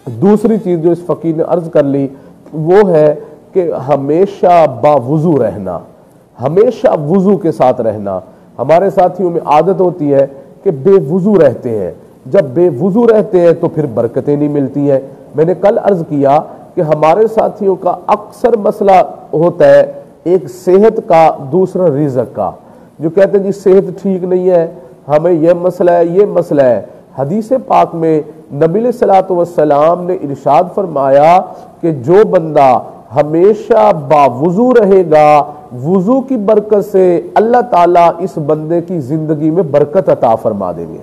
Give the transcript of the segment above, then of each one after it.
دوسری چیز جو اس فقیر نے عرض کر لی وہ ہے کہ ہمیشہ باوضو رہنا، ہمیشہ وضو کے ساتھ رہنا۔ ہمارے ساتھیوں میں عادت ہوتی ہے کہ بے وضو رہتے ہیں، جب بے وضو رہتے ہیں تو پھر برکتیں نہیں ملتی ہیں۔ میں نے کل عرض کیا کہ ہمارے ساتھیوں کا اکثر مسئلہ ہوتا ہے ایک صحت کا، دوسرا رزق کا۔ جو کہتے ہیں جی صحت ٹھیک نہیں ہے، ہمیں یہ مسئلہ ہے، یہ مسئلہ ہے۔ حدیث پاک میں نبی علیہ الصلوۃ والسلام نے ارشاد فرمایا کہ جو بندہ ہمیشہ باوضو رہے گا، وضو کی برکت سے اللہ تعالیٰ اس بندے کی زندگی میں برکت عطا فرما دیں گے۔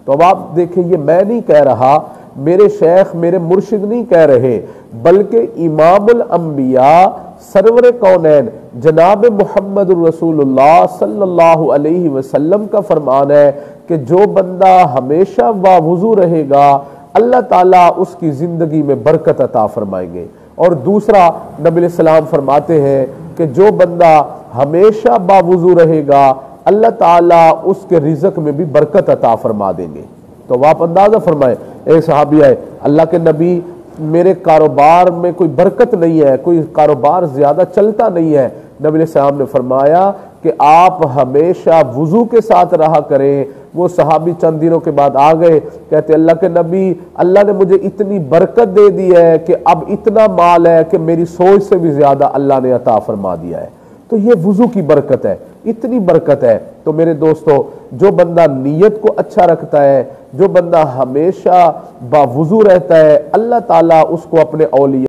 تو اب آپ دیکھیں، یہ میں نہیں کہہ رہا، میرے شیخ میرے مرشد نہیں کہہ رہے، بلکہ امام الانبیاء سرور کونین جناب محمد رسول اللہ صلی اللہ علیہ وسلم کا فرمان ہے کہ جو بندہ ہمیشہ باوضو رہے گا اللہ تعالیٰ اس کی زندگی میں برکت عطا فرمائیں گے۔ اور دوسرا نبی علیہ السلام فرماتے ہیں کہ جو بندہ ہمیشہ باوضو رہے گا اللہ تعالیٰ اس کے رزق میں بھی برکت عطا فرما دیں گے۔ تو آپ اندازہ فرمائیں، ایک صحابی آئے، اللہ کے نبی میرے کاروبار میں کوئی برکت نہیں ہے، کوئی کاروبار زیادہ چلتا نہیں ہے۔ نبی علیہ السلام نے فرمایا کہ آپ ہمیشہ وضو کے ساتھ رہا کریں۔ وہ صحابی چند دنوں کے بعد آ گئے، کہتے اللہ کے نبی اللہ نے مجھے اتنی برکت دے دی ہے کہ اب اتنا مال ہے کہ میری سوچ سے بھی زیادہ اللہ نے عطا فرما دیا ہے۔ تو یہ وضو کی برکت ہے، اتنی برکت ہے۔ تو میرے دوستو، جو بندہ نیت کو اچھا رکھتا ہے، جو بندہ ہمیشہ باوضو رہتا ہے، اللہ تعالیٰ اس کو اپنے اولیاء